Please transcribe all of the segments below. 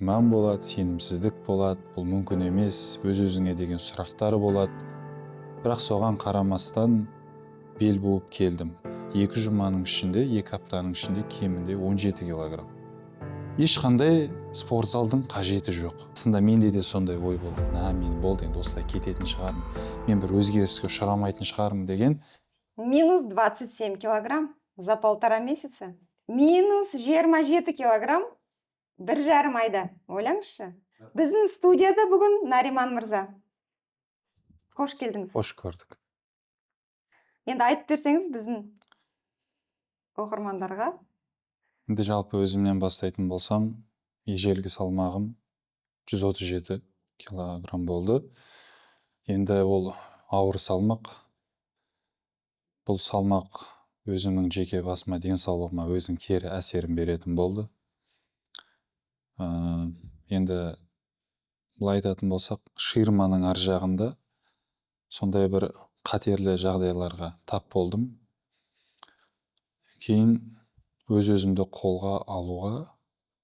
күмән болады, сенімсіздік болады, бұл мүмкін емес, өз-өзіңе деген сұрақтар болады. Бірақ соған қарамастан бел буып келдім. 2 жұманың ішінде, 2 аптаның ішінде кемінде 17 килограмм. Ешқандай спорт залдың қажеті жоқ. Расында менде де сондай ой болды. Мен болды, енді осылай кететін шығармын. Мен бір өзгеріске ұшырамайтын шығармын деген. Минус 27 килограмм за 1,5 месяца. Минус 27 килограмм 1,5 айда. Ойлаңызшы. Біздің студияда бүгін Нариман мырза. Қош келдіңіз. Қош көрдік. Енді айтып берсеңіз біздің оқырмандарға. Енді жалпы өзімнен бастайтын болсам, ежелгі салмағым 137 килограмм болды. Енді ол ауыр салмақ. Бұл салмақ өзімнің жеке басыма, денсаулығыма өзінің кері әсерін беретін болды. Енді былай айтатын болсақ, ширманың ар жағында сондай бір қатерлі жағдайларға тап болдым. Кейін өз-өзімді қолға алуға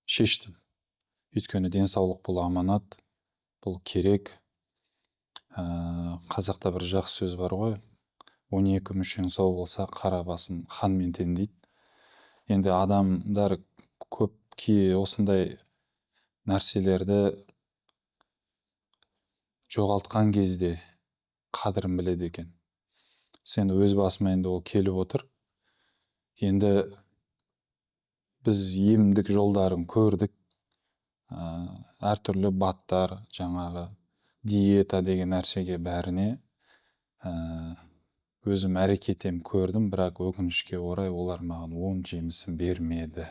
шештім. Өйткені денсаулық бұл аманат, бұл керек. Қазақта бір жақсы сөз бар ғой, 12 мүшең сау болса, қара басын ханмен тең дейді. Енді адамдар көпке осындай нәрселерді жоғалтқан кезде қадірін біледі екен. Сен өз басыма енді ол келіп отыр. Енді біз емдік жолдарын көрдік. Әртүрлі баттар, жаңағы диета деген нәрсеге бәріне өзім әрекетем көрдім, бірақ өкінішке орай олар маған оң жемісін бермеді.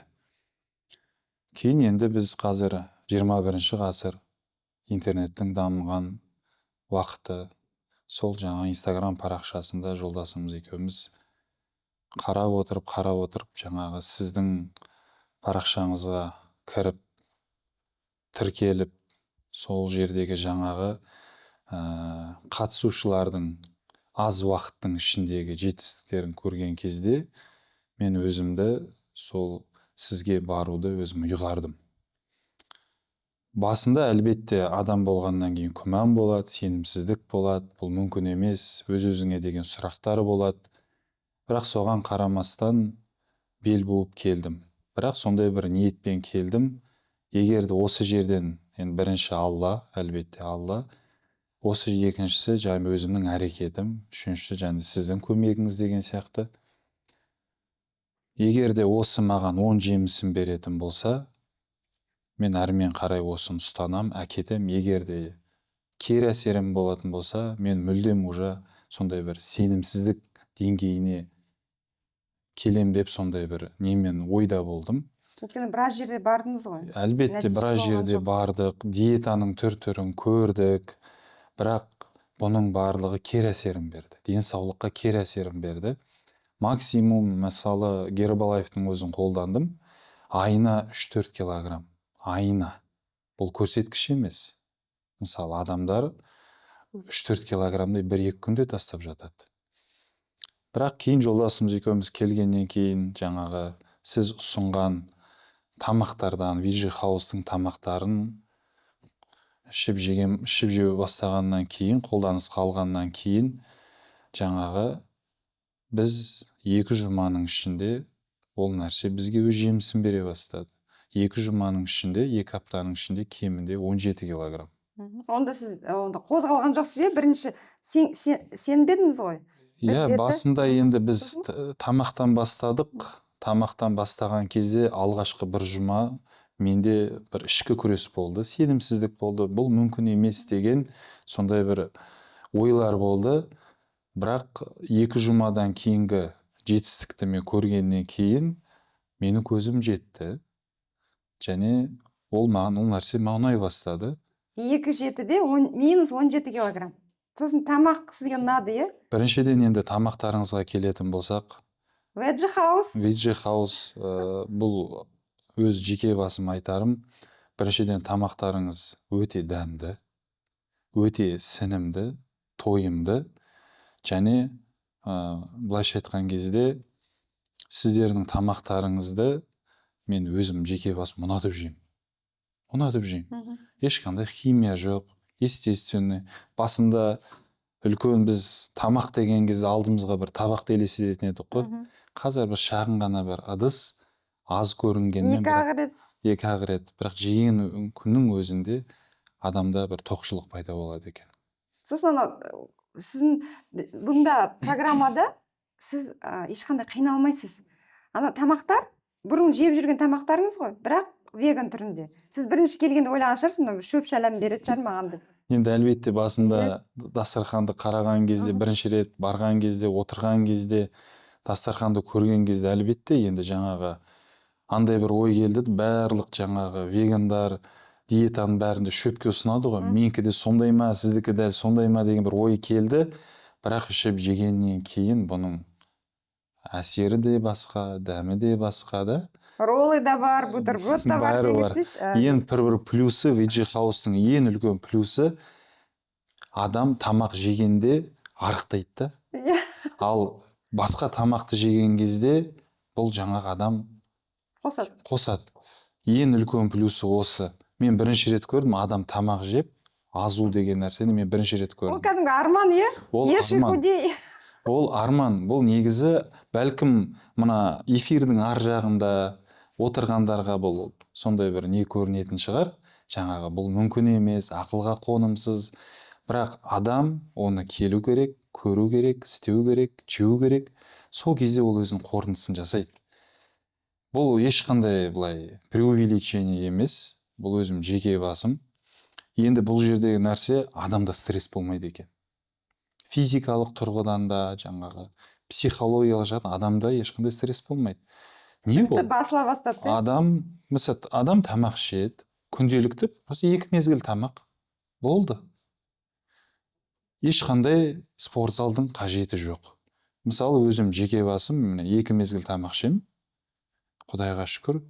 Кейін енді біз қазір 21 ғасыр интернеттің дамыған уақыты, сол жаңа Instagram парақшасында жолдасымыз екеуміз қарап отырып жаңағы сіздің парақшаңызға кіріп тіркеліп, сол жердегі жаңағы қатысушылардың аз уақыттың ішіндегі жетістіктерін көрген кезде мен өзімді сол сізге баруды өзім ұйғардым. Басында әлбетте адам болғаннан кейін күмән болады, сенімсіздік болады, бұл мүмкін емес, өз-өзіңе деген сұрақтар болады. Бірақ соған қарамастан бел буып келдім. Бірақ сондай бір ниетпен келдім. Егерде осы жерден, енді бірінші Алла, әлбетте Алла, осы екіншісі жаңа өзімнің әрекетім, үшіншісі жаңа сіздің көмегіңіз деген сияқты. Егерде осы маған оң жемісін беретін болса, мен әрмен қарай осыны ұстанам, әкетем. Егерде кері әсерім болатын болса, мен мүлдем уже сондай бір сенімсіздік деңгейіне келем деп сондай бір немен ойда болдым. Өйткені біраз жерде бардыңыз ғой. Әлбетте біраз жерде бардық, диетаның түр-түрін көрдік, бірақ бұның барлығы кері әсерін берді, денсаулыққа кері әсерін берді. Максимум, мысалы, Гербалаевтың өзін қолдандым, айына 3-4 килограмм, айына. Бұл көрсеткіш емес. Мысалы, адамдар 3-4 килограммды 1-2 күнде тастап жатады. Бірақ кейін жолдасымыз екеуміз келгеннен кейін жаңағы сіз ұсынған тамақтардан, Виджи Хаустың тамақтарын ішіп жеу бастағаннан кейін, қолданысқа алғаннан кейін, жаңағы біз 2 жұманың ішінде ол нәрсе бізге өз жемісін бере бастады. 2 жұманың ішінде, 2 аптаның ішінде кемінде 17 килограмм. Онда сіз қозғалған жоқсыз, бірінші сенбедіңіз ғой? Басында енді біз тамақтан бастадық. Тамақтан бастаған кезде алғашқы 1 жұма менде бір ішкі күрес болды, сенімсіздік болды, бұл мүмкін емес деген сондай бір ойлар болды. Бірақ 2 жұмадан кейінгі жетістікті мен көргеннен кейін менің көзім жетті. Және ол нәрсе маған ұнай бастады. 2-7-де минус 17 килограмм. Сосын тамақ сізге ұнады, Біріншіден енді тамақтарыңызға келетін болсақ, Виджи Хаус бұл өз жеке басым айтарым. Біріншіден тамақтарыңыз өте дәмді, өте сінімді, тойымды. Және былайша айтқан кезде сіздердің тамақтарыңызды мен өзім жеке басым ұнатып жеймін. ұнатып жеймін. Ешқандай химия жоқ, естественный. Басында үлкен біз тамақ деген кезде алдымызға бір табақты елестететін едік қой. Қазір бір шағын ғана бір ыдыс, аз көрінгенмен екі ақ рет, бірақ жеген күннің өзінде адамда бір тоқшылық пайда болады екен. Сосын сіздің бұнда программада сіз ешқандай қиналмайсыз. Ана тамақтар бұрын жеп жүрген тамақтарыңыз ғой, бірақ веган түрінде. Сіз бірінші келгенде ойлаған шығарсыз, мына шөп шәлем береді шығар маған деп. Енді әлбетте басында дастарханды қараған кезде, бірінші рет барған кезде, отырған кезде, дастарханды көрген кезде әлбетте енді жаңағы андай бір ой келді, барлық жаңағы вегандар диетаның бәрінде шөпке ұсынады ғой. Менікі де сондай ма, сіздікі дәл сондай ма деген бір ой келді. Бірақ ішіп жегеннен кейін бұның әсері де басқа, дәмі де басқа да. Роллы да бар, бутерброд да бар дегенсіз. Ең бір плюсы, Veggie House'тың ең үлкен плюсы, адам тамақ жегенде арықтайды да. Ал басқа тамақты жеген кезде бұл жаңағы адам қосады. Ең үлкен плюсы осы. Мен бірінші рет көрдім, адам тамақ жеп, азу деген нәрсені мен бірінші рет көрдім. Ол кәдімгі арман, е? Ол арман. Бұл негізі бәлкім мына эфирдің ар жағында отырғандарға бұл сондай бір не көрінетін шығар. Жаңағы бұл мүмкін емес, ақылға қонымсыз. Бірақ адам оны келу керек, көру керек, істеу керек, жеу керек. Сол кезде ол өзінің қорытындысын жасайды. Бұл ешқандай былай преувеличение емес. Бұл өзім жеке басым. Енді бұл жердегі нәрсе адамда стресс болмайды екен. Физикалық тұрғыдан да, жаңағы психологиялық жағынан адамда ешқандай стресс болмайды. Не бұл? Басыла бастады. Адам тамақ ішеді, күнделікті, осы 2 мезгіл тамақ. Болды. Ешқандай спорт залдың қажеті жоқ. Мысалы, өзім жеке басым 2 мезгіл тамақ ішемін. Құдайға шүкір,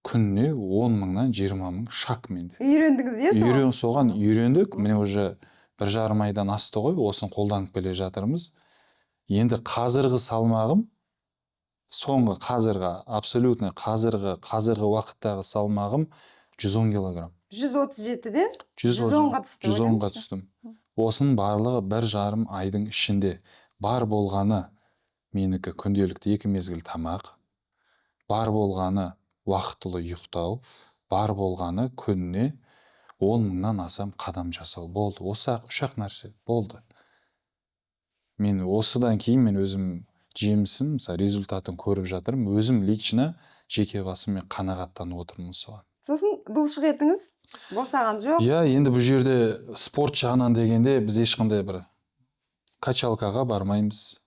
күніне 10 мыңнан 20 мың шак менде. Үйрендіңіз, соған үйрендік. Міне уже 1,5 айдан асты ғой, осын қолданып келе жатырмыз. Енді қазіргі салмағым, абсолютно қазіргі уақыттағы салмағым 110 килограмм. 137-ден 110-ға түстім. Осының барлығы 1,5 айдың ішінде. Бар болғаны менікі күнделікті 2 мезгіл тамақ, бар болғаны уақытылы ұйықтау, бар болғаны күніне 10 мыңнан асам қадам жасау. Болды. Осы 3-ақ нәрсе болды. Мен осыдан кейін мен өзім жемісім, результатын көріп жатырмын. Өзім лично жеке басым мен қанағаттанып отырмын соған. Сосын бұлшық етіңіз босаған жоқ? Енді бұл жерде спорт жағынан дегенде біз ешқандай бір качалкаға бармаймыз.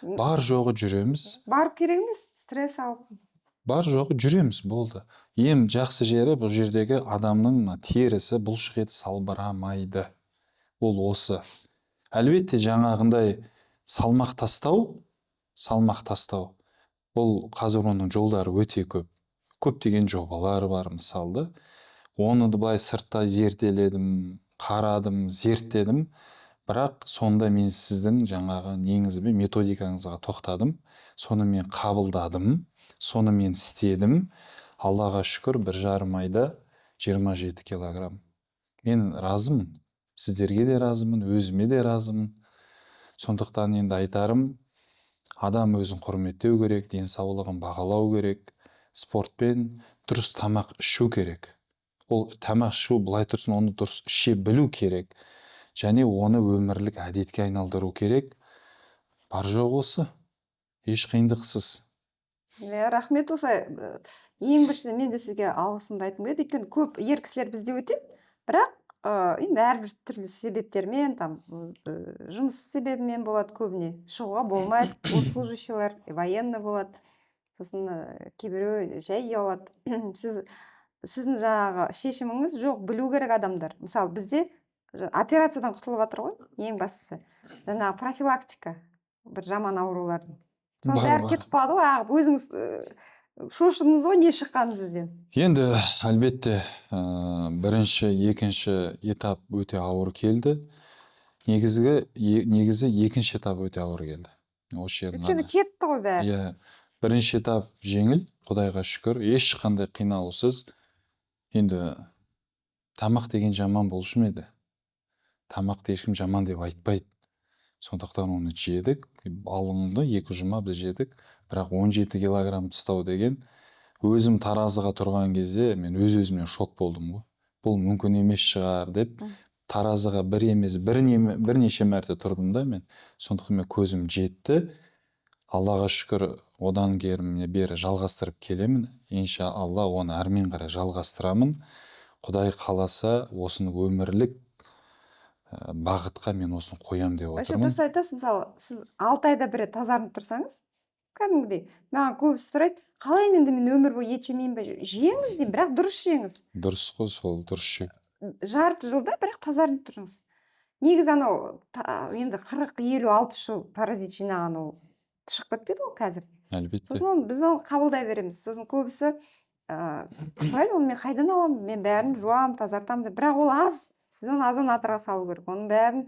Бар жоғы жүреміз. Барып керек емес, стресс алып. Бар жоғы жүреміз, болды. Ең жақсы жері бұл жердегі адамның терісі, бұлшық еті салбырамайды. Ол осы. Әлбетте жаңағындай салмақ тастау. Бұл қазір оның жолдары өте көп. Көптеген жобалар бар, мысалы. Оны да былай сырттай зерделедім, қарадым, зерттедім. Бірақ сонда мен сіздің жаңағы неңізбен методикаңызға тоқтадым. Соны мен қабылдадым. Соны мен істедім. Аллаға шүкір 1,5 айда 27 килограмм. Мен разымын. Сіздерге де разымын, өзіме де разымын. Сондықтан енді айтарым, адам өзін құрметтеу керек, денсаулығын бағалау керек, спортпен дұрыс тамақ ішу керек. Ол тамақ ішу былай тұрсын, оны дұрыс іше білу керек. Және оны өмірлік әдетке айналдыру керек. Бар жоқ осы. Еш қиындықсыз. Рахмет. Осылай ең біріншіден мен де сізге алғысымды айтқым келеді. Өйткені көп ер кісілер бізде өтеді, бірақ енді әрбір түрлі себептермен, жұмыс себебімен болады, көбіне шығуға болмайды. Госслужащийлар, военный болады. Сосын кейбіреу жай ұялады. Сіздің жаңағы шешіміңіз жоқ, білу керек адамдар. Мысалы, бізде операциядан құтылып жатыр ғой, ең бастысы. Жаңағы профилактика бір жаман аурулардың. Соны бәрі кетіп қалады ғой, өзіңіз шошыдыңыз ғой, не шыққаны сізден? Енді әлбетте бірінші, екінші этап өте ауыр келді. Негізі екінші этап өте ауыр келді. Өйткені кетті ғой бәрі. Бірінші этап жеңіл, Құдайға шүкір, ешқандай қиналусыз. Енді тамақ деген жаман болушы ма еді? Тамақты ешкім жаман деп айтпайды. Сондықтан оны жедік, алынды 2 жұма біз жедік. Бірақ 17 килограмм тастау деген, өзім таразыға тұрған кезде мен өз-өзімнен шок болдым ғой. Бұл мүмкін емес шығар деп, таразыға бір емес бірнеше мәрте тұрдым да мен. Сондықтан мен көзім жетті. Аллаға шүкір, одан бері жалғастырып келемін. Иншалла оны әрмен қарай жалғастырамын. Құдай қаласа, осыны өмірлік бағытқа мен осыны қоям деп Вообще отырмын. дұрыс айтасыз. Мысалы, сіз 6 айда бір рет тазарынып тұрсаңыз, кәдімгідей, маған көбісі сұрайды, қалай мен өмір бойы ет жемеймін бе? Жеңіз деймін, бірақ дұрыс жеңіз. Дұрыс қой, сол дұрыс ше. Жарты жылда бірақ тазарынып тұрыңыз. Негізі анау енді 40, 50, 60 жыл паразит жинаған ол шығып кетпейді ғой қазір. Әлбетте. Сосын біз оны қабылдай береміз. Сосын көбісі сұрайды, оны мен қайдан аламын? Мен бәрін жуамын, тазартамын деп. Бірақ ол аз. Сіз оны азан-атырға салу керек. Оның бәрін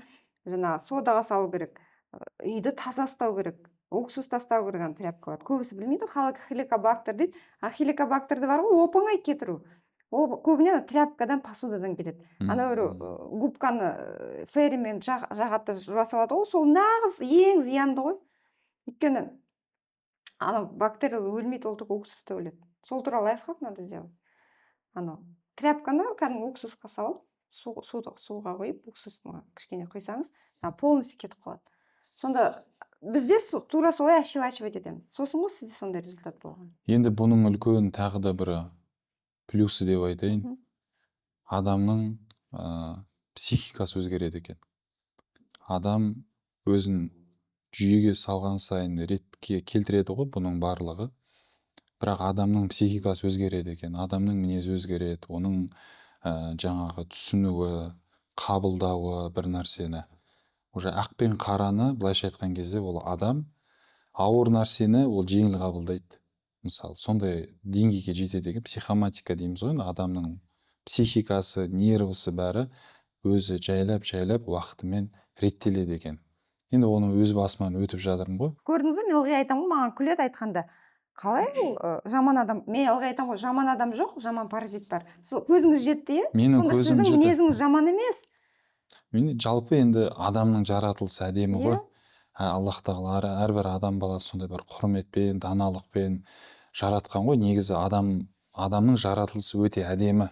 жаңағы содаға салу керек. Үйді таза ұстау керек. Уксус тастау керек ана тряпкаларды. Көбісі білмейді ғой, хеликобактер дейді. А хеликобактерді бар ғой, оп-оңай кетіру. Ол көбіне тряпкадан, посудадан келеді. Ана бір губканы фейримен жағатта жуа салады ғой, сол нағыз ең зиянды ғой. Өйткені анау бактерия өлмейді, ол тек уксуста өледі. Сол туралы лайфхак надо сделать. Анау тряпканы кәдімгі уксусқа салып, суға құйып, уксусқа кішкене құйсаңыз, полностью кетіп қалады. Сонда бізде тура солай ощелачивать етеміз. Сосын ғой сізде сондай результат болған. Енді бұның үлкен тағы да бір плюсы деп айтайын. Адамның психикасы өзгереді екен. Адам өзін жүйеге салған сайын ретке келтіреді ғой бұның барлығы. Бірақ адамның психикасы өзгереді екен. Адамның мінезі өзгереді. Оның жаңағы түсінуі, қабылдауы бір нәрсені. Уже ақ пен қараны былайша айтқан кезде ол адам ауыр нәрсені ол жеңіл қабылдайды. Мысалы, сондай деңгейге жетеді екен. Психоматика дейміз ғой, адамның психикасы, нервысы бәрі өзі жайлап уақытымен реттеледі екен. Енді оны өз басымнан өтіп жатырмын ғой. Көрдіңіз бе, мен ылғи айтамын ғой, маған күледі айтқанда. Қалай ол жаман адам? Мен ылғи айтамын ғой, жаман адам жоқ, жаман паразит бар. Көзіңіз жетті, иә? Менің сонда көзім сіздің жетті. мінезіңіз жаман емес. Мен жалпы енді адамның жаратылысы әдемі ғой. Аллах тағала әрбір адам баласы сондай бір құрметпен, даналықпен жаратқан ғой. Негізі адамның жаратылысы өте әдемі.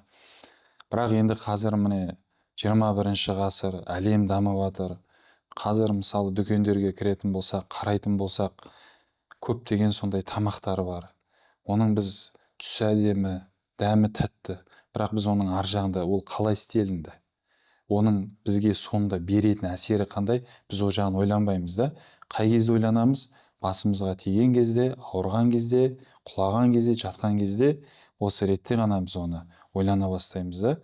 Бірақ енді қазір міне 21 ғасыр, әлем дамып жатыр. Қазір мысалы дүкендерге кіретін болсақ, қарайтын болсақ, көптеген сондай тамақтары бар. Оның біз түсі әдемі, дәмі тәтті. Бірақ біз оның ар жағында ол қалай істелінді? Оның бізге сонда беретін әсері қандай? Біз о жағын ойланбаймыз да. Қай кезде ойланамыз? Басымызға тиген кезде, ауырған кезде, құлаған кезде, жатқан кезде, осы ретте ғана біз оны ойлана бастаймыз да.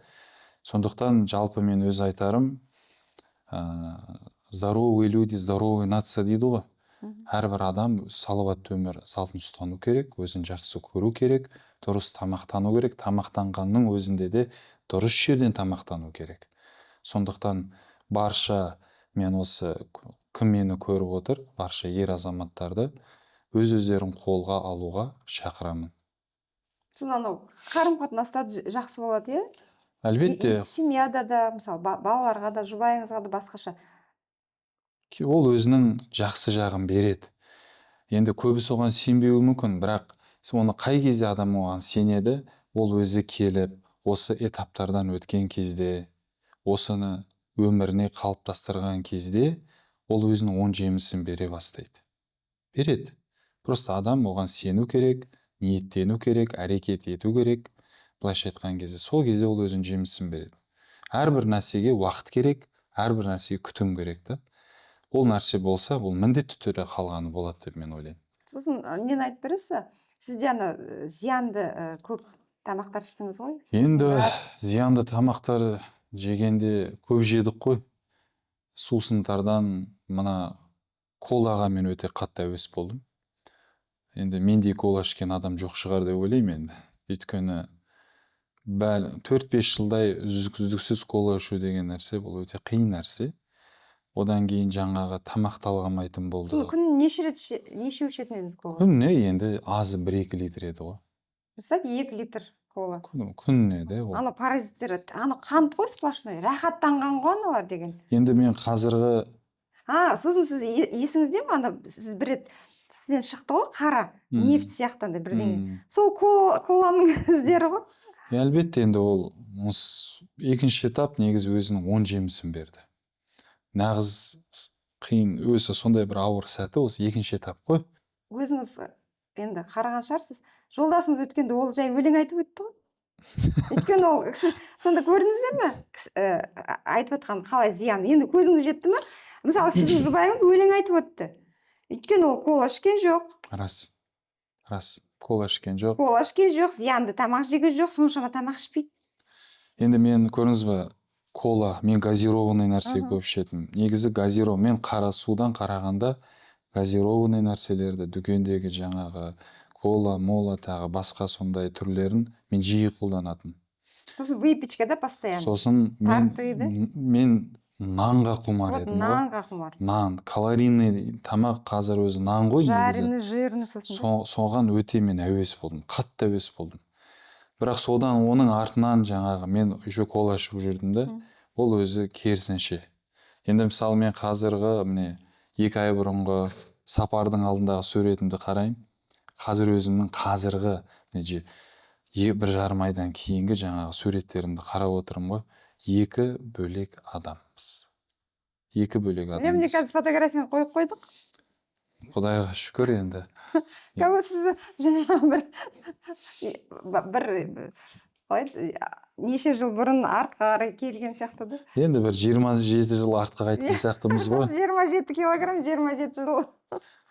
Сондықтан жалпы мен өз айтарым, здоровые люди, здоровая нация дейді ғой. Әрбір адам салауатты өмір салтын ұстану керек, өзін жақсы көру керек, дұрыс тамақтану керек. Тамақтанғанның өзінде де дұрыс жерден тамақтану керек. Сондықтан барша мен осы кім мені көріп отыр, барша ер азаматтарды өздерін қолға алуға шақырамын. Сосын анау қарым-қатынаста жақсы болады, иә? Әлбетте. Семьяда да, мысалы, балаларға да, жұбайыңызға да басқаша. Ол өзінің жақсы жағын береді. Енді көбісі оған сенбеуі мүмкін, бірақ оны қай кезде адам оған сенеді, ол өзі келіп, осы этаптардан өткен кезде, осыны өміріне қалыптастырған кезде, ол өзінің оң жемісін бере бастайды. Береді. Просто адам оған сену керек, ниеттену керек, әрекет ету керек. Былайша айтқан кезде, сол кезде ол өзінің жемісін береді. Әрбір нәрсеге уақыт керек, әрбір нәрсеге күтім керек та. Ол нәрсе болса, ол міндетті түрде қалғаны болады деп мен ойлаймын. Сосын нені айтып бересіз? Сізде зиянды көп тамақтар іштіңіз ғой? Енді зиянды тамақтар жегенде көп жедік қой. Сусындардан мына колаға мен өте қатты әуес болдым. Енді мендей кола ішкен адам жоқ шығар деп ойлаймын енді. Өйткені 4-5 жылдай үздіксіз кола ішу деген нәрсе бұл өте қиын нәрсе. Одан кейін жаңағы тамақ талғамайтын болды. Күніне неше ішетін едіңіз коланы? Күніне енді азы 1-2 литр еді ғой. Представьте, 2 литр кола. күніне де ол. Ана паразиттер ана қант қой сплошной. Рахаттанған ғой аналар деген. Енді мен қазіргі Сосын сіз есіңізде ме ана сіз бір рет сізден шықты ғой қара нефть сияқты андай бірдеңе. Сол коланың іздері ғой. Әлбетте енді ол екінші этап негізі өзінің оң жемісін берді. Нағыз қиын өзі сондай бір ауыр сәті осы екінші этап қой. Өзіңіз енді қараған шығарсыз. Жолдасыңыз өткенде ол жай өлең айтып өтті ғой. Өйткені ол сонда көрдіңіздер ме? Айтып отқан қалай зиян. Енді көзіңіз жетті ме? Мысалы сіздің жұбайыңыз өлең айтып өтті. Өйткені ол кола ішкен жоқ. Рас. Кола ішкен жоқ. Кола ішкен жоқ, зиянды тамақ жеген жоқ, соншама тамақ ішпейді. Енді мен көрдіңіз бе, кола, мен газированный нәрсе көп ішетінмін. Негізі мен қара судан қарағанда газированный нәрселерді, дүкендегі жаңағы кола, мола, тағы басқа сондай түрлерін мен жиі қолданатын. Сосын выпечкада постоянно. Сосын мен нанға құмар едім. Нанға құмар. Нан, калорийный тамақ қазір өзі нан ғой негізі. Жареный, жирный сосын. Соған өте мен әуес болдым, қатты әуес болдым. Бірақ содан оның артынан жаңағы мен еще кола ішіп жүрдім де, ол өзі керісінше. Енді мысалы мен қазіргі міне 2 ай бұрынғы сапардың алдындағы суретімді қараймын. Қазір өзімнің қазіргі 1,5 айдан кейінгі жаңағы суреттерімді қарап отырмын ғой. 2 бөлек адамбыз. 2 бөлек адамбыз. Міне қазір фотографияны қойып қойдық. Құдайға шүкір енді. Кәу сіз жаңағы неше жыл бұрын артқа қарай келген сияқты да. Енді бір 27 жыл артқа қайтқан сияқтымыз ғой. 27 килограмм, 27 жыл.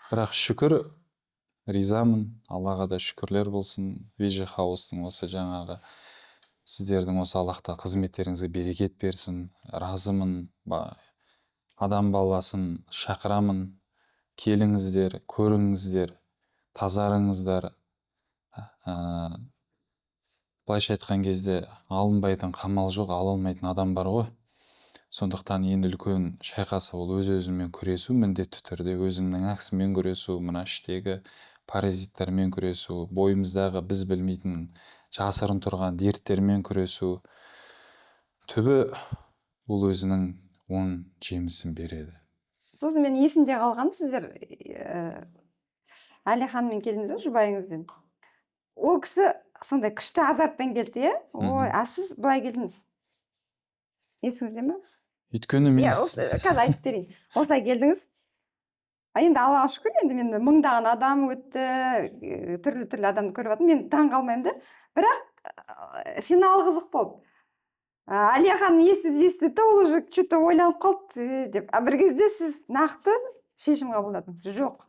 Бірақ шүкір, ризамын. Аллаға да шүкірлер болсын. Вижи хаустың осы жаңағы сіздердің осы Аллахта қызметтеріңізге берекет берсін. Разымын. Адам баласын шақырамын. Келіңіздер, көріңіздер, тазарыңыздар. Былайша айтқан кезде алынбайтын қамал жоқ, ала алмайтын адам бар ғой. Сондықтан енді үлкен шайқасы ол өз-өзімен күресу, міндетті түрде өзіңнің нәпсімен күресу, мына іштегі паразиттармен күресу, бойымыздағы біз білмейтін жасырын тұрған дерттермен күресу. Түбі ол өзінің оң жемісін береді. Сосын мен есімде қалған сіздер Әлиханмен келдіңіз жұбайыңызбен. Ол кісі сондай күшті азартпен келді, ой, сіз былай келдіңіз. Есіңізде ме? Өйткені мен қазір айтып берейін. Осылай келдіңіз. Енді Аллаға шүкір, енді мен мыңдаған адам өтті, түрлі адамды көріп жатырмын. Мен таң қалмаймын да. Бірақ финал қызық болды. Әлихан естіді, ол уже что-то ойланып қалды деп. Бір кезде сіз нақты шешім қабылдадыңыз. Жоқ.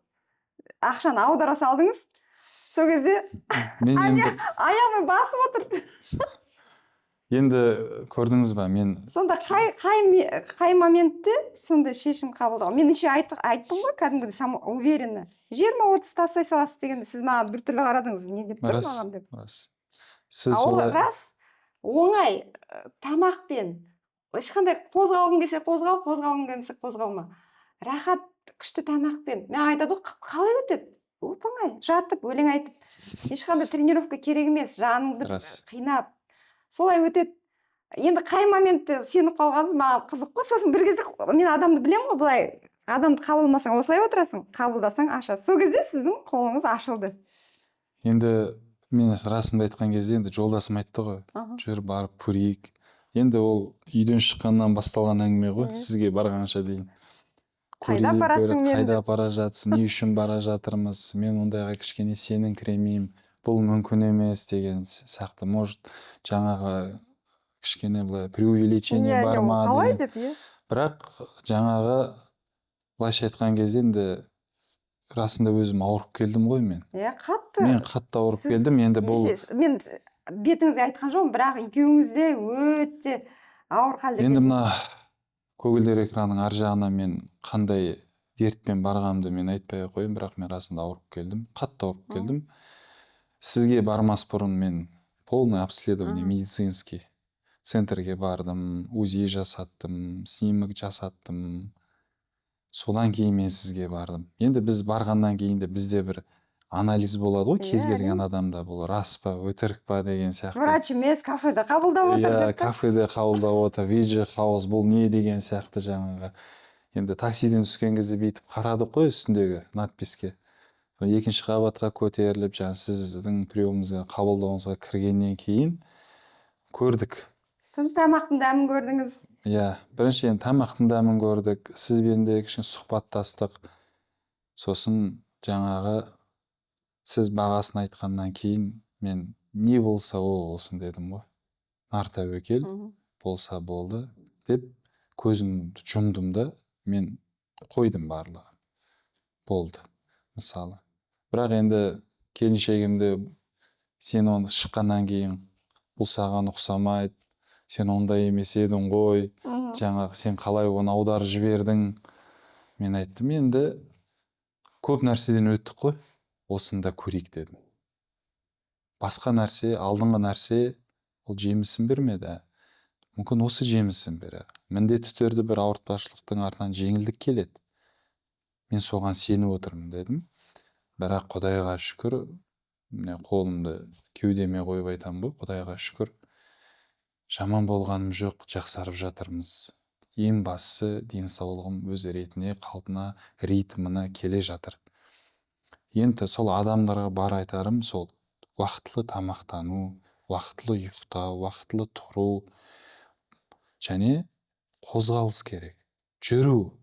Ақшаны аудара салдыңыз. Сол кезде аяғымен басып отыр. Енді көрдіңіз ба, мен... Сонда қай моментте сонда шешім қабылдау? Мен еще айттым ғой, кәдімгідей самоуверенно. 20-30 тастай саласыз дегенде, сіз маған біртүрлі қарадыңыз. Не деп тұр маған деп. Ол рас, оңай тамақпен, ешқандай қозғалғың келсе қозғал, қозғалғың келмесе қозғалма. Рахат, күшті тамақпен. Мен айтады ғой, қалай өтеді? Оп-оңай, жатып, өлең айтып. Ешқандай тренировка керек емес, жаныңды қинап. Солай өтеді. Енді қай моментте сеніп қалғаныңыз маған қызық қой. Сосын бір кезде мен адамды білемін ғой, былай адамды қабылдамасаң осылай отырасың, қабылдасаң ашасың. Сол кезде сіздің қолыңыз ашылды. Енді мен расында айтқан кезде енді жолдасым айтты ғой, жүр барып көрейік. Енді ол үйден шыққаннан басталған әңгіме ғой, сізге барғанша дейін. Қайда апарасың мені? Қайда апара жатсың, не үшін бара жатырмыз, мен ондайға кішкене сеніңкіремеймін, бұл мүмкін емес деген сияқты. Может, жаңағы кішкене былай преувеличение бар ма деген. Бірақ жаңағы былайша айтқан кезде енді расында өзім ауырып келдім ғой мен. Қатты. Мен қатты ауырып келдім, енді бұл... Мен бетіңізге айтқан жоқпын, бірақ екеуіңізде өте ауыр халде. Енді мына көгілдір экранның ар жағына мен қандай дертпен барғанымды мен айтпай қойын, бірақ мен расында ауырып келдім, қатты ауырып келдім. Сізге бармас бұрын мен полный обследование медицинский центрге бардым, УЗИ жасаттым, снимок жасаттым. Содан кейін мен сізге бардым. Енді біз барғаннан кейін де бізде бір анализ болады ғой кез Иә, келген әрине. адамда, бұл рас па өтірік па деген сияқты. Врач емес, кафеде қабылдап отыр Иә, деп та. кафеде қабылдап отыр, виджи хаус бұл не деген сияқты жаңағы. Енді таксиден түскен кезде бүйтіп қарадық қой үстіндегі надписке. Екінші қабатқа көтеріліп, жаңа сіздің приемыңызға, қабылдауыңызға кіргеннен кейін көрдік. Сіз тамақтың дәмін көрдіңіз. Иә, біріншіден тамақтың дәмін көрдік, сізбен де кішкене сұхбаттастық. Сосын жаңағы сіз бағасын айтқаннан кейін мен не болса о болсын дедім ғой. Нар тәуекел болса болды деп көзімді жұмдым да мен қойдым барлығын. Болды, мысалы. Бірақ енді келіншегімді сен оны шыққаннан кейін бұл саған ұқсамайды, сен ондай емес едің ғой, жаңағы сен қалай оны аударып жібердің. Мен айттым, енді көп нәрседен өттік қой, осыны да көрейік дедім. Басқа нәрсе, алдыңғы нәрсе ол жемісін бермеді. Мүмкін осы жемісін берер. Міндетті түрде бір ауыртпашылықтың артынан жеңілдік келеді. Мен соған сеніп отырмын дедім. Бірақ Құдайға шүкір, міне қолымды кеудеме қойып айтамын ғой, Құдайға шүкір, жаман болғаным жоқ, жақсарып жатырмыз. Ең бастысы денсаулығым өз ретіне, қалпына, ритміне келе жатыр. Енді сол адамдарға бар айтарым сол уақытылы тамақтану, уақытылы ұйықтау, уақытылы тұру, және қозғалыс керек. Жүру.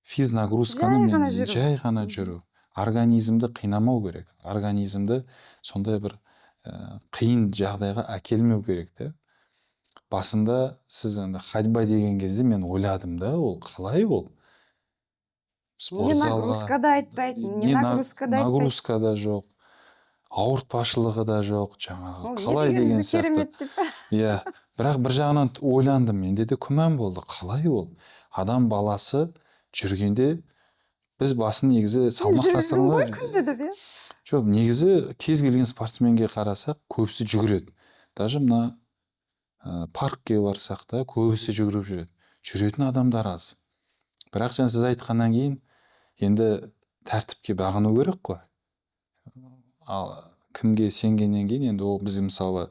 Физнагрузканы жай ғана жүру. Организмді қинамау керек. Организмді сондай бір қиын жағдайға әкелмеу керек те. Басында сіз енді ходьба деген кезде мен ойладым да, ол қалай ол? Не нагрузка да айтпайды, не нагрузка да айтпайды. Нагрузка да жоқ, ауыртпашылығы да жоқ, жаңағы қалай деген сияқты. Иә, бірақ бір жағынан ойландым, менде де күмән болды. Қалай ол? Адам баласы жүргенде біз басын негізі салмақтастырғанда жоқ, негізі кез келген спортсменге қарасақ, көбісі жүгіреді. Даже мына паркке барсақ та көбісі жүгіріп жүреді. Жүретін адамдар аз. Бірақ жаңа сіз айтқаннан кейін енді тәртіпке бағыну керек қой. Ал кімге сенгеннен кейін енді ол біз мысалы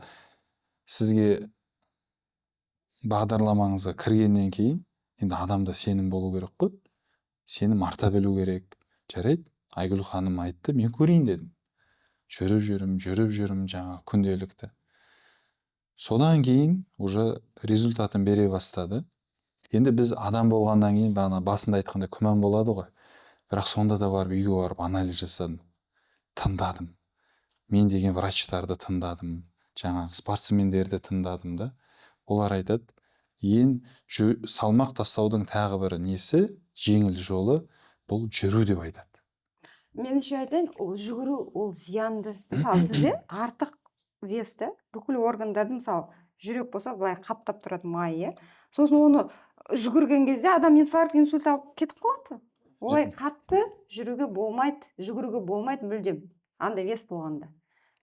сізге бағдарламаңызға кіргеннен кейін енді адамда сенім болу керек қой. Сенім арта білу керек. Жарайды, Айгүл ханым айтты, мен көрейін дедім. Жүріп жүрім жаңа күнделікті. Содан кейін уже результатын бере бастады. Енді біз адам болғаннан кейін бағана басында айтқанда күмән болады ғой. Бірақ сонда да барып үйге барып анализ жасадым. Тыңдадым. Мен деген врачтарды тыңдадым. Жаңағы спортсмендерді тыңдадым да. Олар айтады, салмақ тастаудың тағы бір несі, жеңіл жолы, бұл жүру деп айтады. Мен еще айтайын, ол жүгіру, ол зиянды. Мысалы сізде артық весті, бүкіл органдарды, мысалы жүрек болса былай қаптап тұрады май, иә. Сосын оны жүгірген кезде адам инфаркт, инсульт алып кетіп қалады. Олай қатты жүруге болмайды, жүгіруге болмайды мүлдем. Андай вес болғанда.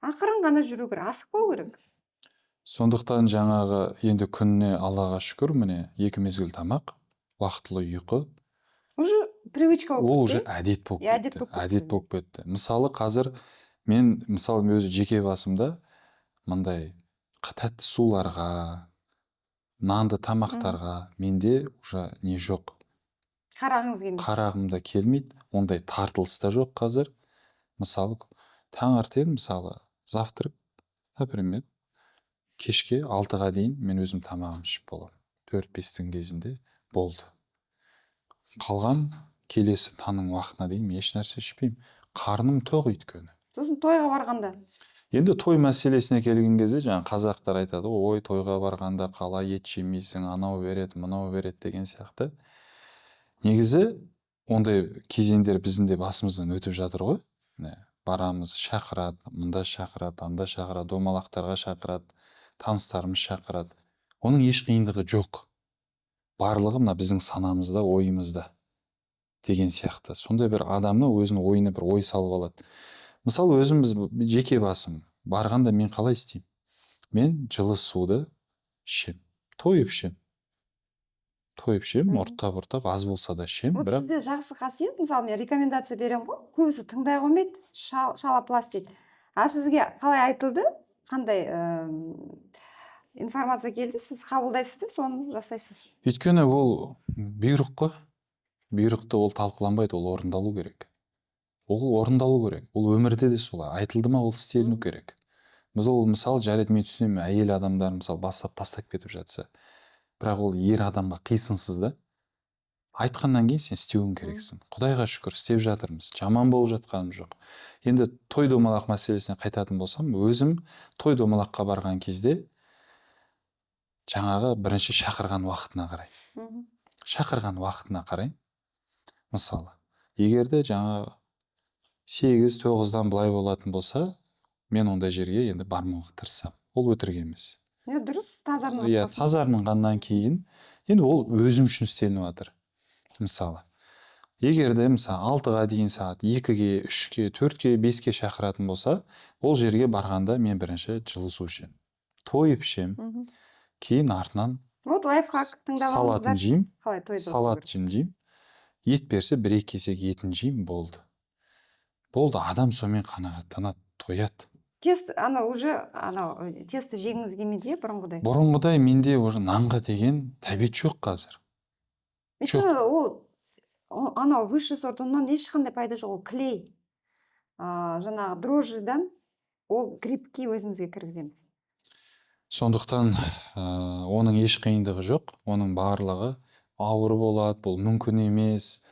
Ақырын ғана жүру керек, асықпау керек. Сондықтан жаңағы енді күніне Аллаға шүкір, міне 2 мезгіл тамақ, уақытылы ұйқы. Уже привычка болып кетті. Ол уже әдет болып кетті. Мысалы қазір мен өзі жеке басымда мындай тәтті суларға, нанды тамақтарға менде уже не жоқ. Қарағымда келмейді. Ондай тартылыс та жоқ қазір. Мысалы таңертең мысалы завтрак, например, кешке 6-ға дейін мен өзім тамағым ішіп боламын. 4-5-тің кезінде болды. Қалған келесі таңның уақытына дейін мен еш нәрсе ішпеймін. Қарным тоқ өйткені. Сосын тойға барғанда? Енді той мәселесіне келген кезде жаңа қазақтар айтады, ой, тойға барғанда қалай ет жемейсің, анау береді, мынау береді деген сияқты. Негізі ондай кезеңдер біздің де басымыздан өтіп жатыр ғой. Барамыз, шақырады, мында шақырады, анда шақырады, домалақтарға шақырады, таныстарымыз шақырады. Оның еш қиындығы жоқ. Барлығы мына біздің санамызда, ойымызда деген сияқты. Сондай бір адамның өзінің ойына бір ой салып алады. Мысалы өзіміз жеке басым барғанда мен қалай істеймін? Мен жылы суды ішем, тойып ішем. тойып ішемін, Мгм. ұрттап аз болса да ішемін, Вот бірақ сізде жақсы қасиет, мысалы мен рекомендация беремін ғой, көбісі тыңдай қоймайды, шалапылас дейді. А сізге қалай айтылды, қандай информация келді, сіз қабылдайсыз да соны жасайсыз. өйткені ол бұйрық қой. Бұйрықты ол талқыланбайды, ол орындалу керек. Ол орындалу керек. Ол өмірде де солай. Айтылды ма, ол істеліну Мгм. керек. Біз ол мысалы жарайды мен түсінемін, әйел адамдар мысалы бастап тастап кетіп жатса. Бірақ ол ер адамға қисынсыз да. Айтқаннан кейін сен істеуің керексің. Құдайға шүкір істеп жатырмыз. Жаман болып жатқаным жоқ. Енді той домалақ мәселесіне қайтатын болсам, өзім той домалаққа барған кезде жаңағы бірінші шақырған уақытына қарай. Мгм. Шақырған уақытына қарай. Мысалы, егер де жаңағы 8-9-дан былай болатын болса, мен ондай жерге енді бармауға тырысамын. Ол өтірік емес. Дұрыс, таза Иә, таза арнағаннан кейін енді ол өзім үшін істелініп жатыр. Мысалы, егер де мысалы 6-ға дейін сағат 2-ге, 3-ге, 4-ге, 5-ге шақыратын болса, ол жерге барғанда мен бірінші жылы су ішемін. Тойып ішемін. Кейін артынан Вот лайфхак тыңдап салатын алыңыздар. жеймін. Қалай тойды Салат жеймін. Ет берсе 1-2 кесек етін жеймін, болды. Болды, адам сонымен қанағаттанады, тояды. Тесто, уже тесто жегіңіз келмейді, бұрынғыдай. Бұрынғыдай менде уже нанға деген тәбет жоқ қазір. Өйткені ол высший сорт ұннан ешқандай пайда жоқ, ол клей. Жаңағы дрожжидан ол грибки өзімізге кіргіземіз. Сондықтан оның еш қиындығы жоқ. Оның барлығы ауыр болады, бұл мүмкін емес.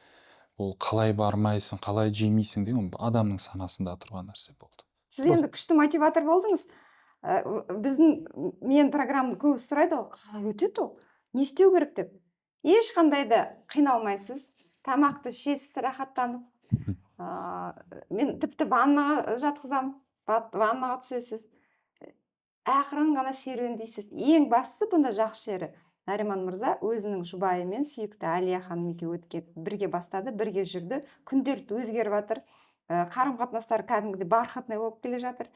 Ол қалай бармайсың, қалай жемейсің деген адамның санасында тұрған нәрсе болды. Сіз енді күшті мотиватор болдыңыз. Мен программаны көбісі сұрайды ғой, қалай өтеді ол? Не істеу керек деп. Ешқандай да қиналмайсыз, тамақты ішесіз рахаттанып. Мен тіпті ваннаға жатқызамын, ваннаға түсесіз. Ақырын ғана серуендейсіз. Ең бастысы бұнда жақсы жері. Нариман мырза өзінің жұбайымен сүйікті Әлия ханым екеуі бірге бастады, бірге жүрді. Күнделікті өзгеріп жатыр. Қарым-қатынастар кәдімгідей бархатный болып келе жатыр.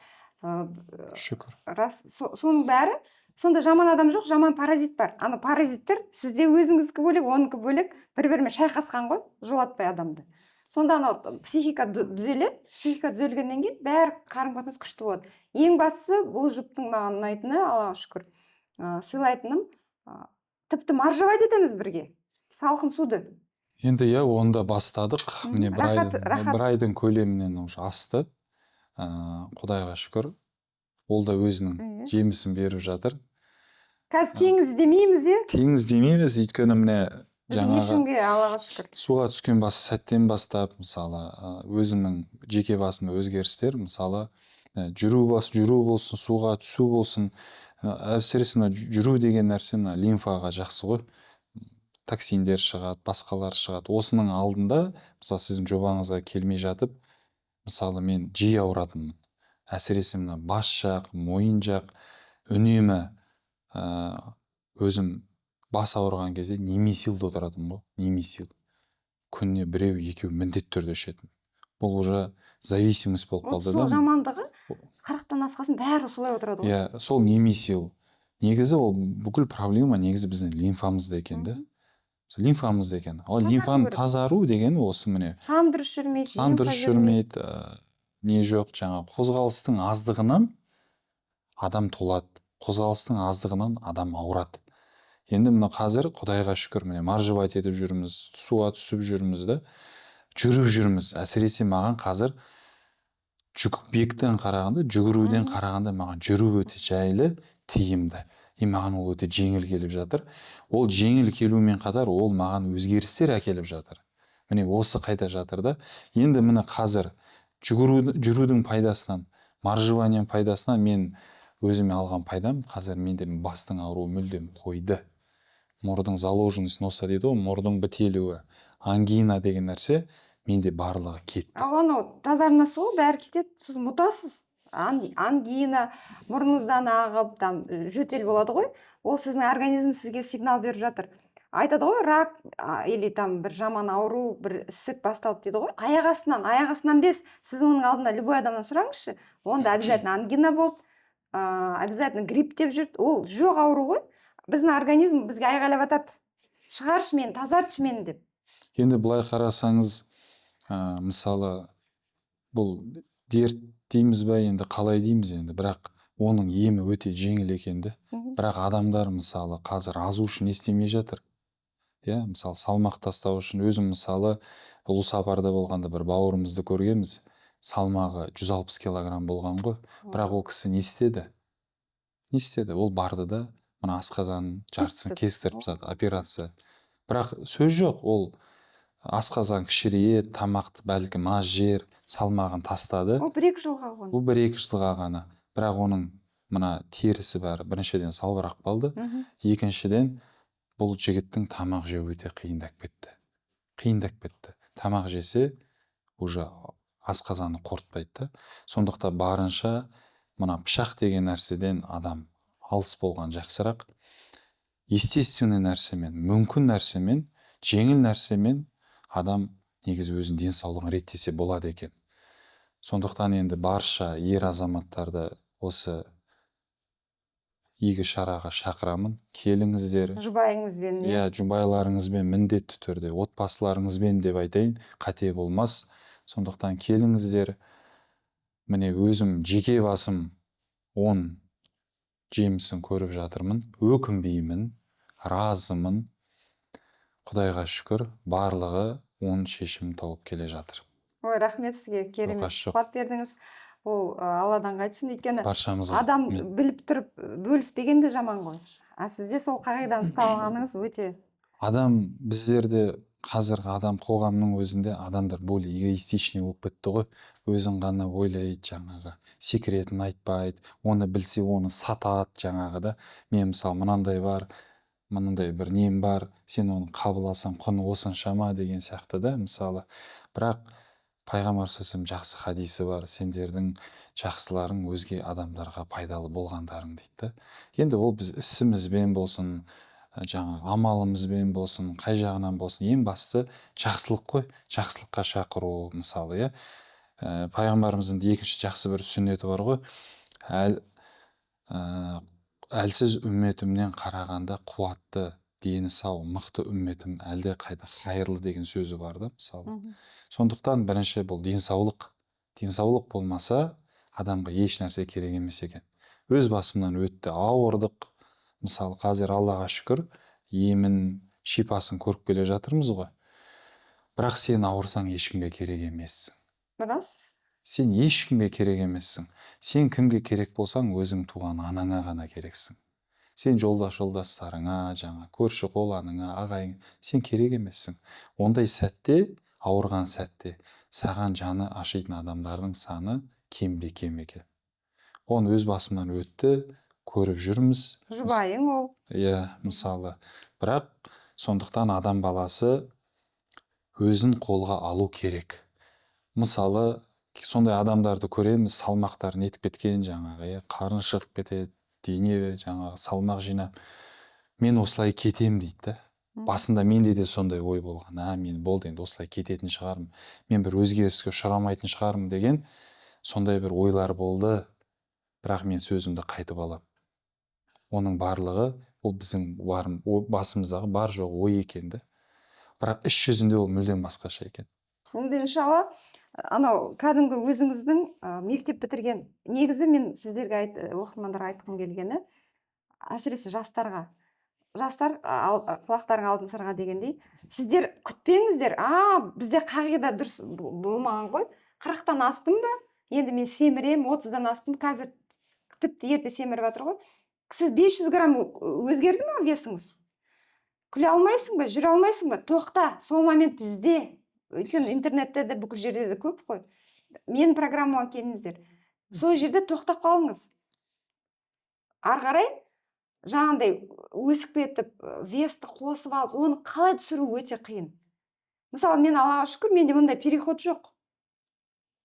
Шүкір. Рас, соның бәрі, сонда жаман адам жоқ, жаман паразит бар. Паразиттер сізде өзіңіздікі бөлек, оныкі бөлек, бір-бірімен шайқасқан ғой, жолатпай адамды. Сонда психика түзеледі, психика түзелгеннен кейін бәрі қарым-қатынас күшті болады. Ең бастысы бұл жұптың маған ұнайтыны, Аллаға шүкір, сыйлайтыным, тіпті маржавать етеміз бірге, салқын суды. Енді онда бастадық. Міне бір айдың көлемінен уже асты. Құдайға шүкір. Ол да өзінің жемісін беріп жатыр. Қазір теңіз демейміз, Теңіз демейміз, өйткені міне жаңағы Аллаға шүкір. Суға түскен сәттен бастап, мысалы, өзімнің жеке басыма өзгерістер, мысалы, жүру болсын, суға түсу болсын, әсіресе жүру деген нәрсе лимфаға жақсы ғой. Токсиндер шығады, басқалар шығады. Осының алдында, мысалы, сіздің жобаңызға келмей жатып, мысалы, мен жиі ауыратынмын. Әсіресе бас жақ, мойын жақ, үнемі өзім бас ауырған кезде немесилді отыратынмын ғой, немесил. Күніне 1-2 міндетті түрде ішетін. Бұл уже зависимость болып қалды да. Сол жамандығы 40-тан асқасын бәрі солай отырады ғой. Иә, сол немесил. Негізі ол бүкіл проблема негізі біздің лимфамызда екен да. Лимфамызда екен. Ол лимфаның тазару деген осы міне. Қан дұрыс жүрмейді. Не жоқ, жаңа қозғалыстың аздығынан адам толады. Қозғалыстың аздығынан адам ауырады. Енді мына қазір Құдайға шүкір міне маржавать етіп жүрміз, суға түсіп жүрміз да, жүріп жүрміз. Әсіресе маған қазір бектен қарағанда, жүгіруден қарағанда маған жүру өте жайлы, тиімді. Маған ол өте жеңіл келіп жатыр. Ол жеңіл келумен қатар ол маған өзгерістер әкеліп жатыр. Міне осы қайта жатыр да. Енді міне қазір жүрудің пайдасынан, маржеванияның пайдасынан мен өзіме алған пайдам, қазір менде бастың ауруы мүлдем қойды. Мұрдың заложенность носа дейді ғой, мұрдың бітелуі, ангина деген нәрсе менде барлығы кетті. Тазарынасы ғой, бәрі кетеді, сіз мұтасыз. Ангина, мұрныңыздан ағып, жөтел болады ғой, ол сіздің организм сізге сигнал беріп жатыр. Айтады ғой, рак, или бір жаман ауру, бір ісік басталды дейді ғой, аяқ астынан без, сіз оның алдында любой адамнан сұраңызшы, онда обязательно ангина болды, обязательно грипп деп жүрді, ол жоқ ауру ғой, біздің организм бізге айғайлап атады. шығаршы мені, тазартшы мені деп. Енді былай қарасаңыз, мысалы бұл дерт дейміз бе енді, қалай дейміз енді, бірақ оның емі өте жеңіл екен де. Бірақ адамдар мысалы қазір азу үшін не істемей жатыр. Иә, мысалы салмақ тастау үшін. Өзім мысалы ұлы сапарда болғанда бір бауырымызды көргенбіз. Салмағы 160 килограмм болған ғой. Бірақ ол кісі не істеді? Не істеді? Ол барды да мына асқазанның жартысын кестіріп тастады, операция. Бірақ сөз жоқ, ол асқазан кішірейеді, тамақты бәлкім аз жер, салмағын тастады. Ол 1-2 жылға ғана. Бұл 1-2 жылға ғана. Бірақ оның мына терісі бәрі біріншіден салбырап қалды. Екіншіден, бұл жігіттің тамақ жеу өте қиындап кетті. Тамақ жесе, уже асқазаны қорытпайды. Сондықтан барынша мына пышақ деген нәрседен адам алыс болған жақсырақ. Естественный нәрсемен, мүмкін нәрсемен, жеңіл нәрсемен адам негізі өзінің денсаулығын реттесе болады екен. Сондықтан енді барша ер азаматтарды осы игі шараға шақырамын. Келіңіздер. Жұбайыңызбен. Иә, жұбайларыңызбен міндетті түрде, отбасыларыңызбен деп айтайын, қате болмас. Сондықтан келіңіздер. Міне өзім жеке басым 10 жемісін көріп жатырмын. Өкінбеймін, разымын. Құдайға шүкір, барлығы 10 шешім тауып келе жатыр. Ой, рахмет сізге, керемет сұхбат бердіңіз. Ол Алладан қайтсын, өйткені адам біліп тұрып бөліспеген де жаман ғой. Сізде сол қағиданы ұстап алғаныңыз өте. Адам, біздерде қазіргі адам қоғамның өзінде адамдар более эгоистичный болып кетті ғой. Өзін ғана ойлайды, жаңағы секретін айтпайды, оны білсе оны сатады, жаңағы да. Мен мысалы мынандай бар, мынандай бір нем бар, сен оны қабыл алсаң құны осыншама деген сияқты да, мысалы. Бірақ Пайғамбар саллаллаху алейхи жақсы хадисі бар, сендердің жақсыларың өзге адамдарға пайдалы болғандарың дейді. Енді ол біз ісімізбен болсын, жаңағы амалымызбен болсын, қай жағынан болсын, ең бастысы жақсылық қой, жақсылыққа шақыру мысалы, иә. Пайғамбарымыздың екінші жақсы бір сүннеті бар ғой. Әлсіз үмметімнен қарағанда қуатты, дені сау, мықты үмметім әлде қайда қайырлы деген сөзі бар да, мысалы. Сондықтан бірінші бұл денсаулық. Денсаулық болмаса, адамға еш нәрсе керек емес екен. Өз басымнан өтті, ауырдық. Мысалы, қазір Аллаға шүкір, емін, шипасын көріп келе жатырмыз ғой. Бірақ сен ауырсаң ешкімге керек емессің. Рас. Сен ешкімге керек емессің. Сен кімге керек болсаң, өзің туған анаңа ғана керексің. Сен жолдастарыңа, жаңа көрші қоланыңа, ағайың, сен керек емессің. Ондай сәтте, ауырған сәтте, саған жаны ашитын адамдардың саны кемде кем екен. Оны өз басымнан өтті, көріп жүрміз. Жұбайың ол. Иә, мысалы. Бірақ сондықтан адам баласы өзін қолға алу керек. Мысалы, сондай адамдарды көреміз, салмақтарын етіп кеткен, жаңағы, қарын шығып кетеді, дене жаңағы салмақ жинап, мен осылай кетем дейді. Басында менде де сондай ой болған. Мен болды, енді осылай кететін шығармын. Мен бір өзгеріске ұшырамайтын шығармын деген сондай бір ойлар болды. Бірақ мен сөзімді қайтып аламын. Оның барлығы ол біздің басымыздағы бар жоқ ой екенді. Бірақ іс жүзінде ол мүлдем басқаша екен. Енді иншалла, анау кәдімгі өзіңіздің мектеп бітірген, негізі мен сіздерге оқырмандарға айтқым келгені, әсіресе жастарға. Жастар құлақтарың алтын сырға дегендей, сіздер күтпеңіздер. Бізде қағида дұрыс болмаған ғой. 40-тан астым ба? Енді мен семірем, 30-дан астым, қазір тіпті ерте семіріп жатыр ғой. Сіз 500 грамм өзгерді ме весіңіз? Күле алмайсың ба, жүре алмайсың ба? Тоқта, сол момент ізде. Өйткені интернетте де бүкіл жерде де көп қой. Мен программаға келіңіздер. Сол жерде тоқтап қалыңыз. Ары қарай жаңағындай өсіп кетіп, весті қосып алып, оны қалай түсіру өте қиын. Мысалы, мен Аллаға шүкір, менде мұндай переход жоқ.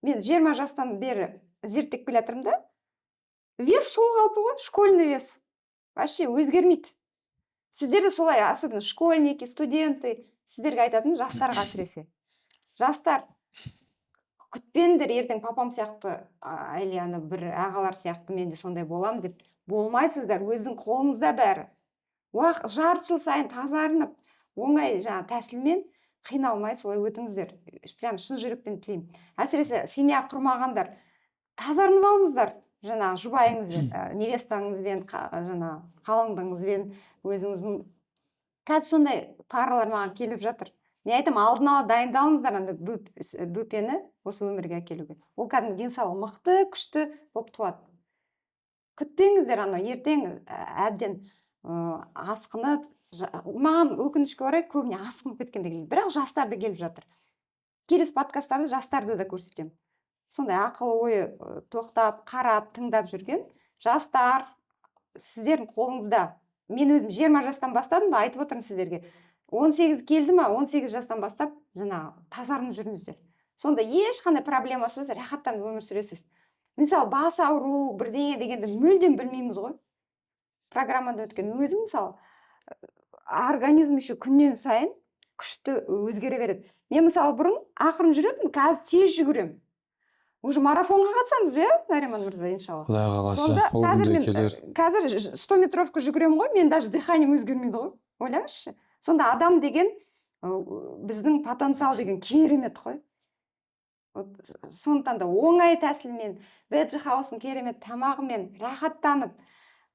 Мен 20 жастан бері зерттеп келе жатырмын да, вес сол қалпы ғой, школьный вес. Вообще өзгермейді. Сіздерде солай, особенно школьники, студенты, сіздерге айтатын жастарға әсіресе. Жастар, күтпеңдер, ертең папам сияқты, Айлияны бір ағалар сияқты мен де сондай болам деп. Болмайсыздар, өзің қолыңызда бәрі. Жарты жыл сайын тазарынып, оңай жаңағы тәсілмен қиналмай солай өтіңіздер. Прям шын жүректен тілеймін. Әсіресе семья құрмағандар тазарынып алыңыздар жаңағы жұбайыңызбен, невестаңызбен, жаңағы қалыңдығыңызбен, өзіңіздің. Қазір сондай парлар маған келіп жатыр. Не айтамын, алдын ала дайындалыңыздар андай бөпені осы өмірге әкелуге. Ол кәдімгі денсаулығы мықты, күшті болып туады. Күтпеңіздер, ана ертең әбден асқынып, маған өкінішке орай көбіне асқынып кеткенде келеді. Бірақ жастарды келіп жатыр. Келесі подкасттарда жастарды да көрсетемін. Сондай ақыл ойы тоқтап, қарап, тыңдап жүрген жастар сіздердің қолыңызда. Мен өзім 20 жастан бастадым ба, айтып отырмын сіздерге. 18 келді ма, 18 жастан бастап жаңағы тазарынып жүріңіздер. Сонда ешқандай проблемасыз рахаттанып өмір сүресіз. Мысалы, бас ауру, бірдеңе дегенді мүлдем білмейміз ғой. Программада өткен өзім, мысалы, организм еще күннен сайын күшті өзгере береді. Мен мысалы бұрын ақырын жүретінмін, қазір тез жүгіремін. Уже марафонға қатысамыз, Нариман мырза, иншалла. Құдай қаласа, Сонда ол күнде келер. қазір 100 метровка жүгіремін ғой, мен даже дыханием өзгермейді ғой. Ойлаңызшы. Сонда адам деген, біздің потенциал деген керемет қой. Сондықтан да оңай тәсілмен, Veggie House'ың керемет тамағымен рахаттанып,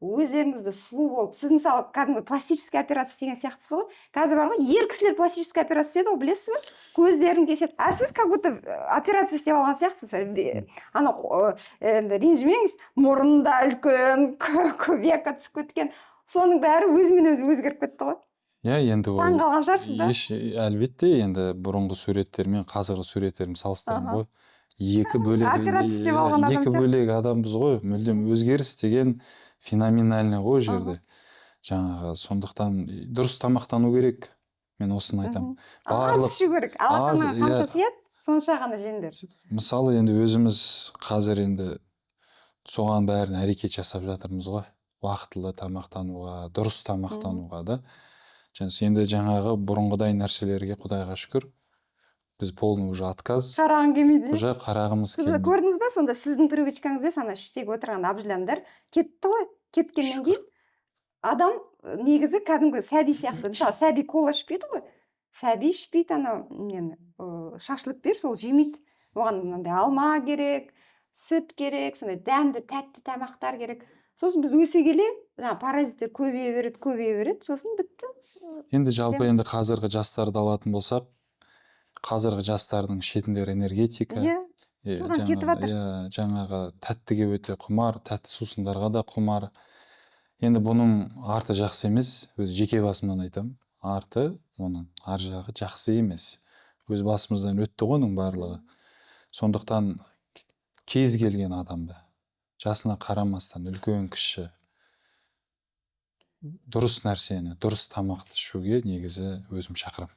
өздеріңізді сұлу болып, сіз мысалы кәдімгі пластический операция деген сияқтысыз ғой. Қазір бар ғой, ер кісілер пластический операция істеді ғой, білесіз бе? Көздерін кеседі. А сіз как будто операция істеп алған сияқтысыз. Ана ренжімеңіз, мұрында үлкен, века түсіп кеткен. Соның бәрі өзімен өзі өзгеріп кетті ғой. Енді ол Таңғалған шығарсыз да? әлбетте, енді бұрынғы суреттермен қазіргі суреттерімді салыстырамын ғой. Екі бөлек адамбыз ғой. Мүлдем өзгеріс деген феноменальный ғой жерде. Жаңағы сондықтан дұрыс тамақтану керек. Мен осыны айтамын. Аз ішу керек. Алақанға қанша сияды, сонша ғана жеңдер. Мысалы, енді өзіміз қазір енді соған бәрін әрекет жасап жатырмыз ғой. Уақытылы тамақтануға, дұрыс тамақтануға да. Енді жаңағы бұрынғыдай нәрселерге Құдайға шүкір, біз полный уже отказ. Қарағың келмейді. Уже қарағымыз келмейді. Көрдіңіз бе, сонда сіздің привычкаңызбен ана іштегі отырған абжыляндар кетті ғой. Кеткеннен кейін адам негізі кәдімгі сәби сияқты. Мысалы, сәби кола ішпейді ғой. Сәби ішпейді, шашлык бер, сол жемейді. Оған мынандай алма керек, сүт керек, сондай дәмді, тәтті тамақтар керек. Сосын біз өсе келе, паразиттер көбейе береді, сосын бітті. Енді жалпы енді қазіргі жастарды алатын болсақ, қазіргі жастардың ішетіндері энергетика. Содан кетіп жатыр. Жаңағы тәттіге өте құмар, тәтті сусындарға да құмар. Енді бұның арты жақсы емес, өз жеке басымнан айтамын. Арты, оның ар жағы жақсы емес. Өз басымыздан өтті ғой оның барлығы. Сондықтан кез келген адамды, жасына қарамастан, үлкен кіші, дұрыс нәрсені, дұрыс тамақты ішуге негізі өзім шақырамын.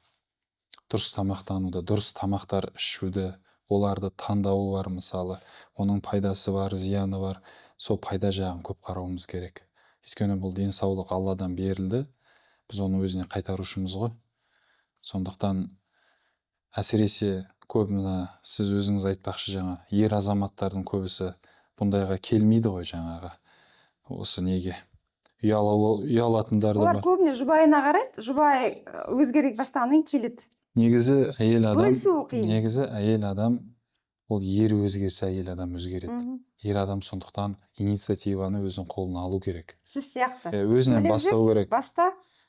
Дұрыс тамақтануды, дұрыс тамақтар ішуді, оларды таңдауы бар, мысалы, оның пайдасы бар, зияны бар. Сол пайда жағын көп қарауымыз керек. Өйткені бұл денсаулық Алладан берілді, біз оны өзіне қайтарушымыз ғой. Сондықтан әсіресе көбіне сіз өзіңіз айтпақшы, жаңа ер азаматтардың көбісі бұндайға келмейді ғой, жаңағы осы неге ұялатындар да бар. Олар көбіне жұбайына қарайды, жұбай өзгере бастағаннан келеді. Негізі әйел адам ол ер өзгерсе әйел адам өзгереді. Ер адам сондықтан инициативаны өзінің қолына алу керек. Сіз сияқты. Өзінен бастау керек.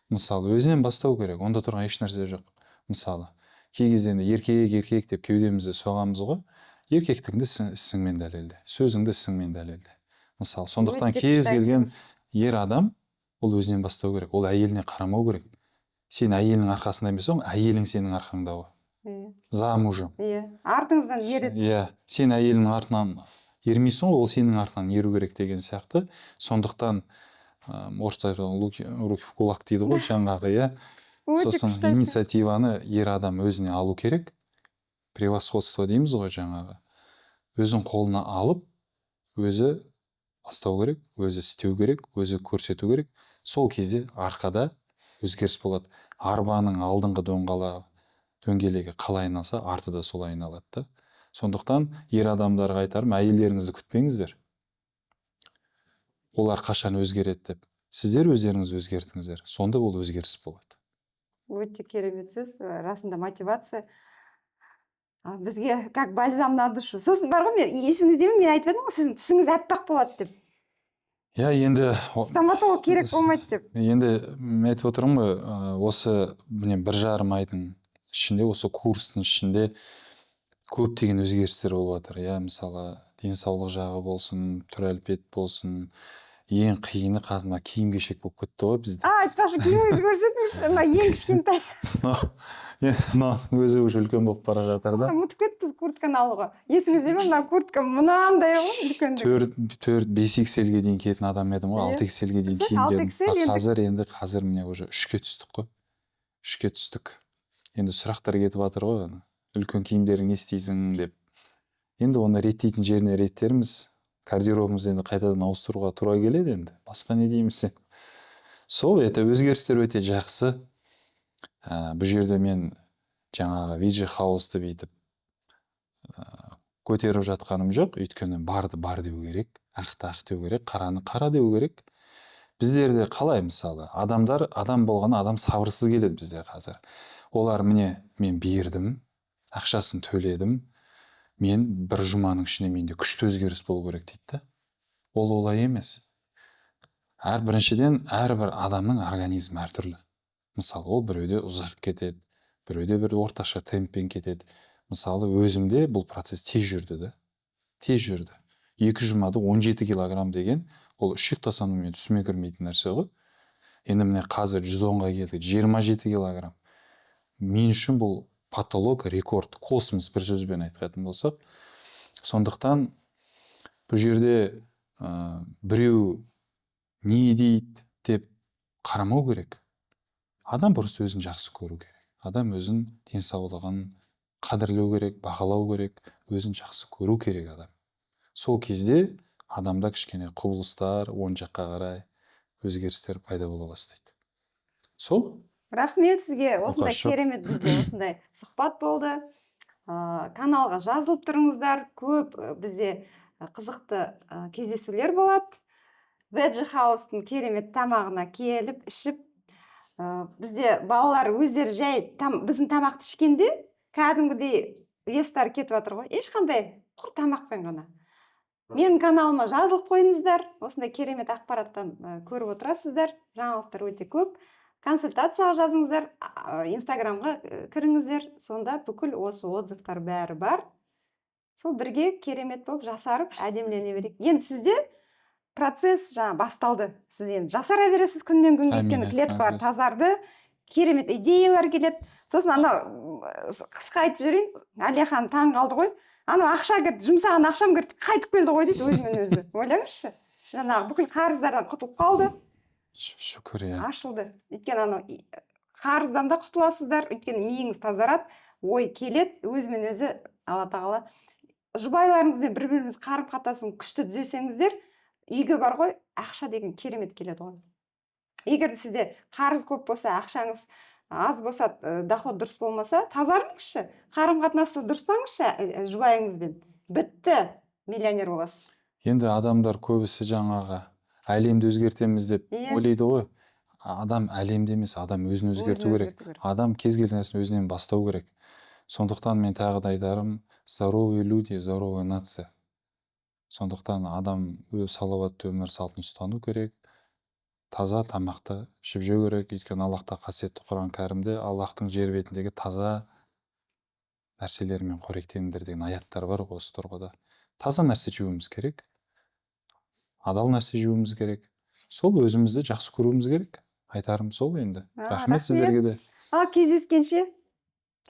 Мысалы, өзінен бастау керек. Онда тұрған еш нәрсе жоқ. Мысалы, кей кезде еркек деп кеудемізді соғамыз ғой. Еркектігіңді ісіңмен дәлелде, сөзіңді ісіңмен дәлелде. Мысалы, сондықтан кез келген ер адам ол өзінен бастау керек. Ол әйеліне қарамау керек. Сен әйелінің арқасында емес, әйелің сенің арқаңда ғой. Замужем. Артыңыздан ереді. Сен әйелінің артынан ермейсің ғой, ол сенің артынан еру керек деген сияқты. Сондықтан орысша руки в кулак дейді ғой, жаңағы, сосын инициативаны ер адам өзіне алу керек. Превосходство дейміз ғой, жаңағы. Өзін қолына алып, өзі бастау керек, өзі істеу керек, өзі көрсету керек. Сол кезде арқада өзгеріс болады. Арбаның алдыңғы дөңгелегі қалай айналса, арты да солай айналады. Сондықтан ер адамдарға айтарым, әйелдеріңізді күтпеңіздер. Олар қашан өзгереді деп. Сіздер өздеріңіз өзгертіңіздер. Сонда ол өзгеріс болады. Өте керемет сөз. Расында мотивация. Бізге как бальзам на душу. Сосын бар ғой, есіңізде ме, мен айтып едім ғой, сіздің тісіңіз аппақ болады деп. иә енді Стоматолог керек болмайды деп. енді мен айтып отырмын ғой, осы міне 1,5 айдың ішінде, осы курстың ішінде көптеген өзгерістер болып жатыр. Иә, мысалы денсаулық жағы болсын, түр әлпет болсын, ең қиыны қазір мына киім кешек болып кетті ғой бізде. Айтпақшы, күйеуіңізді көрсетіңізші, мына ең кішкентай. мына өзі уже үлкен болып бара жатыр да. Ұмытып кеттік куртканы алуға. Есіңізде ме, мына куртка мынандай ғой, үлкендік. 4-5 XL-ге дейін киетін адам едім ғой, 6 XL-ге дейін киінгенмін. 6XL енді. Қазір міне уже 3-ке түстік қой. 3-ке түстік. Енді сұрақтар кетіп жатыр ғой, үлкен киімдерің не істейсің деп. Енді оны реттейтін жеріне реттерміз. Гардеробымызды енді қайтадан ауыстыруға тура келеді енді. Басқа не дейміз? Сол өзгерістер өте жақсы. Бұл жерде мен жаңағы виджи хаусты бүйтіп көтеріп жатқаным жоқ. Өйткені барды бар деу керек, ақты ақ деу керек, қараны қара деу керек. Біздерде қалай, мысалы, адам болғаны адам сабырсыз келеді бізде қазір. Олар міне, мен бердім, ақшасын төледім, мен бір жұманың ішінде менде күшті өзгеріс болу керек дейді. Ол олай емес. Біріншіден, әрбір адамның организмі әртүрлі. Мысалы, ол біреуде ұзақ кетеді, біреуде бір орташа темппен кетеді. Мысалы, өзімде бұл процесс тез жүрді. 2 жұмада 17 килограмм деген, ол 3 ұйықтасам мен түсіме кірмейтін нәрсе ғой. Енді міне қазір 110-ға келдік, 27 килограмм. Мен үшін бұл патолог, рекорд, космос, бір сөзбен айтқатын болсақ. Сондықтан бұл жерде біреу не дейді деп қарамау керек. Адам просто өзін жақсы көру керек. Адам өзін денсаулығын қадірлеу керек, бағалау керек, өзін жақсы көру керек адам. Сол кезде адамда кішкене құбылыстар оң жаққа қарай өзгерістер пайда бола бастайды. Сол. Рахмет сізге, осындай керемет бізде осындай сұхбат болды. Каналға жазылып тұрыңыздар, көп бізде қызықты кездесулер болады. Веджи хаустың керемет тамағына келіп, ішіп, бізде балалар өздері жай біздің тамақты ішкенде, кәдімгідей вестар кетіп жатыр ғой. Ешқандай құр тамақпен ғана. Менің каналыма жазылып қойыңыздар. Осындай керемет ақпараттан көріп отырасыздар. Жаңалықтар өте көп. Консультацияға жазыңыздар, инстаграмға кіріңіздер, сонда бүкіл осы отзывтар бәрі бар. Сол бірге керемет болып жасарып, әдемлене берейік. Енді сізде процесс басталды. Сіз енді жасара бересіз күннен күнге, өйткені клеткалар тазарды, керемет идеялар келеді. Сосын қысқа айтып жіберейін, Әлия ханым таң қалды ғой. Ақша кірді, жұмсаған ақшам кірді, қайтып келді ғой дейді өзімен өзі. Ойлаңызшы. Жаңағы бүкіл қарыздардан құтылып қалды. Шүкір, иә. Ашылды. Өйткені қарыздан да құтыласыздар, өйткені миыңыз тазарады, ой келеді, өзімен өзі Алла тағала. Жұбайларыңызбен бір-біріңіз қарым қатынасын күшті түзесеңіздер, үйге бар ғой, ақша деген керемет келеді ғой. Егер сізде қарыз көп болса, ақшаңыз аз болса, доход дұрыс болмаса, тазарыңызшы, қарым қатынасты дұрыстаңызшы жұбайыңызбен. Бітті, миллионер боласыз. Енді адамдар көбісі жаңағы әлемді өзгертеміз деп ойлайды ғой. Адам әлемде емес, адам өзін өзгерту керек. Адам кез келген нәрсені өзінен бастау керек. Сондықтан мен тағы да айтарым, здоровые люди, здоровая нация. Сондықтан адам салауатты өмір салтын ұстану керек. Таза тамақты ішіп жеу керек. Өйткені Аллахта қасиетті Құран кәрімде Аллахтың жер бетіндегі таза нәрселермен қоректеніңдер деген аяттар бар осы тұрғыда. Таза нәрсе жеуіміз керек. Адал нәрсе жеуіміз керек. Сол өзімізді жақсы көруіміз керек. Айтарым сол енді. Рахмет сіздерге де. Кездескенше.